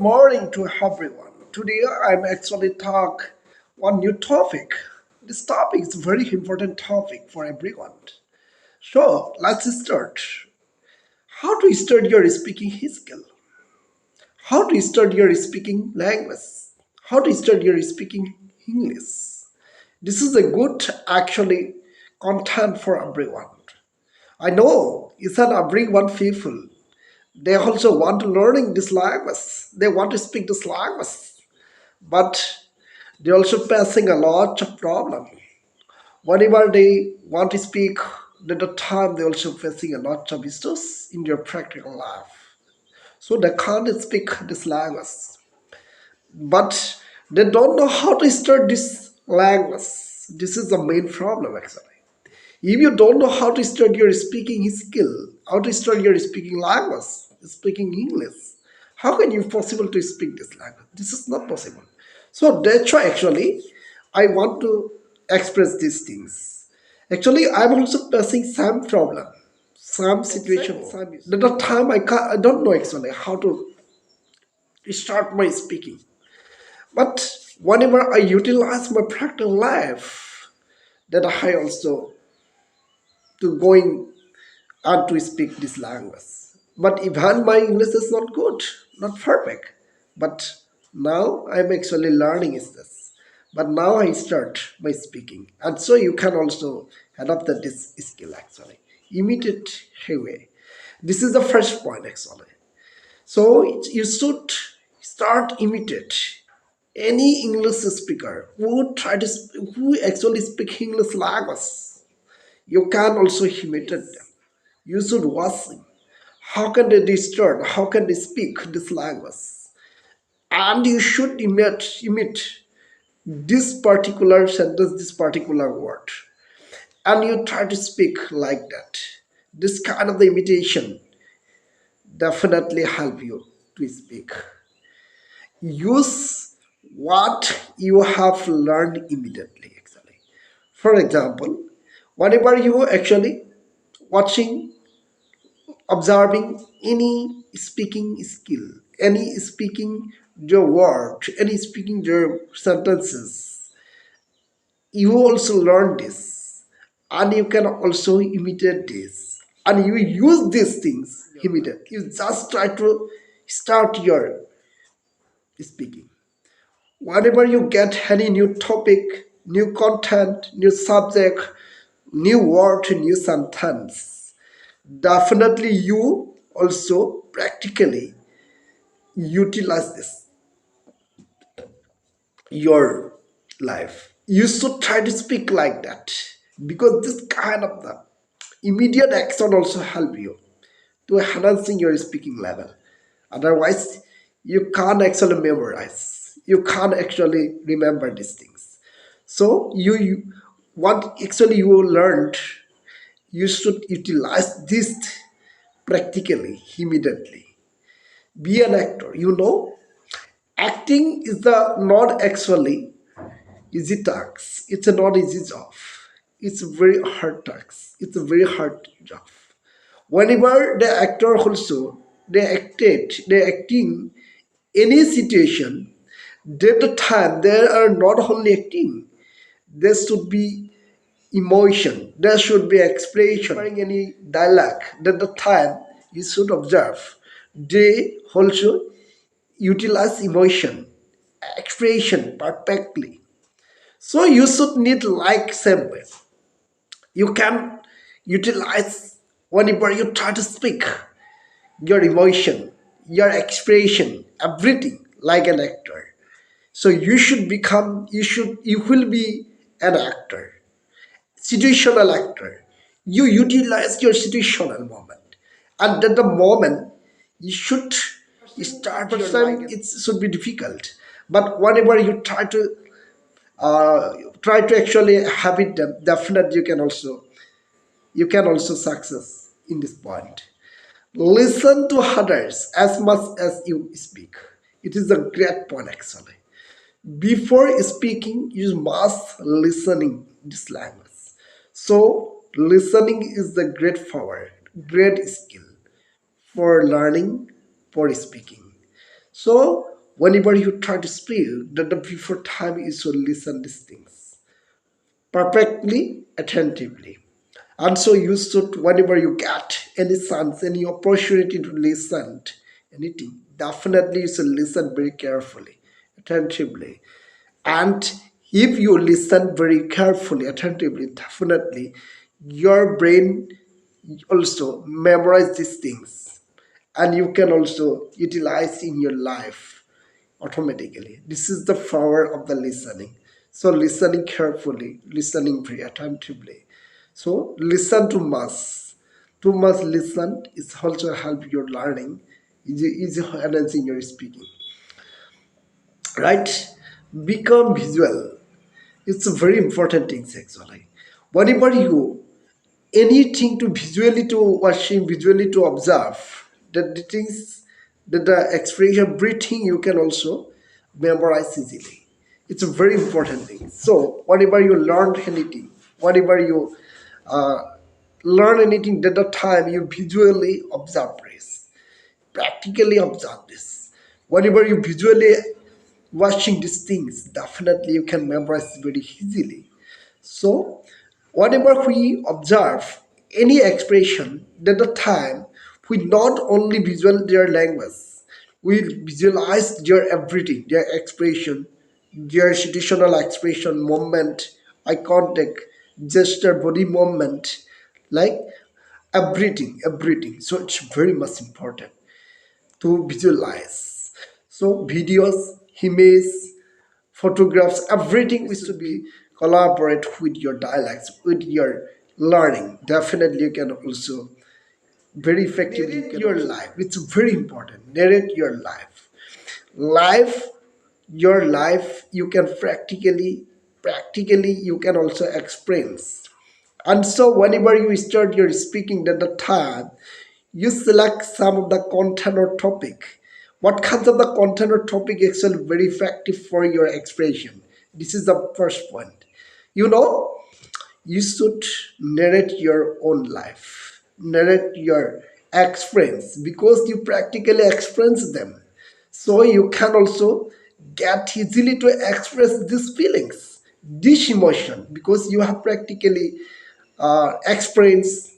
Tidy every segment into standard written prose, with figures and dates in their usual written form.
morning to everyone. Today I'm actually talk one new topic. This topic is a very important topic for everyone. So let's start. How to start your speaking skill? How to start your speaking language? How to start your speaking English? This is a good actually content for everyone. I know it's not everyone people. They also want to learning this language. They want to speak this language, but they're also facing a lot of problem. Whenever they want to speak, at the time they're also facing a lot of issues in their practical life. So they can't speak this language, but they don't know how to start this language. This is the main problem actually. If you don't know how to start your speaking skill, how to start your speaking language, speaking English, how can you possible to speak this language? This is not possible. So that's why actually I want to express these things. Actually, I'm also facing some problem, some situation. At the time I don't know actually how to start my speaking. But whenever I utilize my practical life, that I also to going and to speak this language. But even my English is not good, not perfect. But now I'm actually learning is this. But now I start by speaking. And so you can also adopt this skill actually. Immediate way. This is the first point actually. So you should start imitate any English speaker who who actually speak English language. You can also imitate them. You should watch them. How can they discern? How can they speak this language? And you should emit this particular sentence, this particular word. And you try to speak like that. This kind of the imitation definitely help you to speak. Use what you have learned immediately, actually. For example, whenever you actually watching observing any speaking skill, any speaking your word, any speaking your sentences, you also learn this, and you can also imitate this, and you use these things immediately. You just try to start your speaking. Whenever you get any new topic, new content, new subject, new word, new sentence, definitely you also practically utilize this your life. You should try to speak like that because this kind of the immediate action also help you to enhancing your speaking level. Otherwise, you can't actually memorize. You can't actually remember these things. So you what actually you learned, you should utilize this practically immediately. Be an actor. You know, acting is the not actually easy task. It's a not easy job. It's a very hard task. It's a very hard job. Whenever the actor also they acting any situation, at the time they are not only acting. There should be emotion. There should be expression. Any dialogue. At the time you should observe. They also utilize emotion, expression perfectly. So you should need like same way. You can utilize whenever you try to speak your emotion, your expression, everything like an actor. So you will be an actor, situational actor. You utilize your situational moment. And at the moment, you should start your time, it should be difficult. But whenever you try to actually have it done, definitely you can also success in this point. Listen to others as much as you speak. It is a great point actually. Before speaking, you must listening this language. So listening is the great power, great skill for learning, for speaking. So whenever you try to speak, the before time you should listen these things perfectly, attentively. And so you should, whenever you get any chance, any opportunity to listen anything, definitely you should listen very carefully, attentively. And if you listen very carefully, attentively, definitely your brain also memorize these things, and you can also utilize in your life automatically. This is the power of the listening. So listening carefully, listening very attentively. So listen too much. Too much listen is also help your learning, is enhancing your speaking. Right? Become visual. It's a very important thing actually. Whenever you anything to visually to watching, visually to observe, that the things, that the expression, breathing you can also memorize easily. It's a very important thing. So whenever you learn anything, whenever you uh, learn anything, at the time you visually observe this, practically observe this. Whenever you visually watching these things, definitely you can memorize very easily. So, whatever we observe, any expression, at the time, we not only visual their language, we visualize their everything, their expression, their situational expression, movement, eye contact, gesture, body movement, like everything, everything. So it's very much important to visualize. So videos, images, photographs, everything is to be collaborate with your dialects, with your learning. Definitely you can also very effectively narrate your life. It's very important. Narrate your life. Life, your life you can practically you can also experience. And so whenever you start your speaking at the time, you select some of the content or topic. What kinds of the content or topic is actually very effective for your expression? This is the first point. You know, you should narrate your own life, narrate your experience, because you practically experience them. So you can also get easily to express these feelings, this emotion, because you have practically experienced,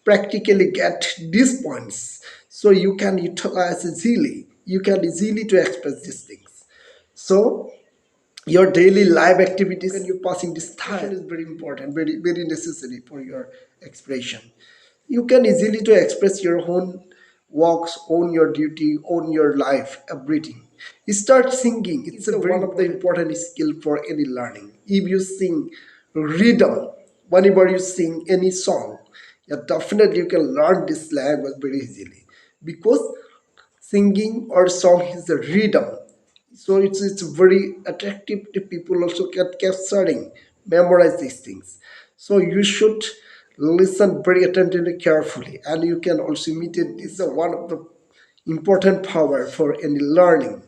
practically get these points. So you can utilize easily, you can easily to express these things. So your daily life activities and you passing this time is very important, very necessary for your expression. You can easily to express your own works, own your duty, own your life, everything. You start singing. It's a one of the important skill for any learning. If you sing rhythm, whenever you sing any song, yeah, definitely you can learn this language very easily, because singing or song is a rhythm. So it's very attractive to people also get capturing, memorize these things. So you should listen very attentively, carefully, and you can also imitate. This is one of the important power for any learning.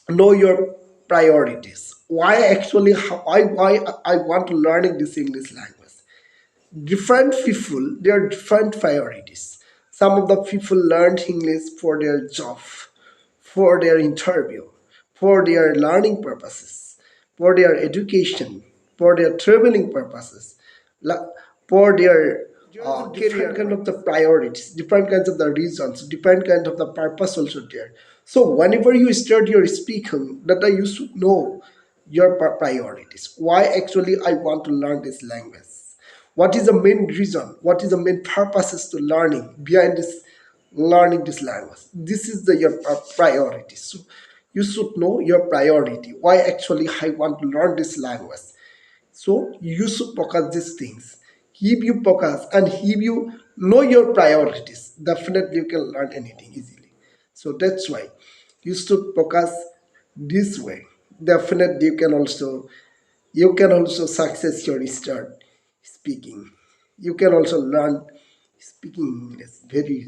Know your priorities. Why actually why I want to learning this English language? Different people, there are different priorities. Some of the people learned English for their job, for their interview, for their learning purposes, for their education, for their traveling purposes, for their different kind of the priorities, different kinds of the reasons, different kind of the purpose also there. So whenever you start your speaking, that you should know your priorities. Why actually I want to learn this language? What is the main reason? What is the main purposes to learning behind this learning this language? This is the your priority. So you should know your priority. Why actually I want to learn this language? So you should focus these things. If you focus and if you know your priorities, definitely you can learn anything easily. So that's why you should focus this way. Definitely you can also success your start speaking. You can also learn speaking English very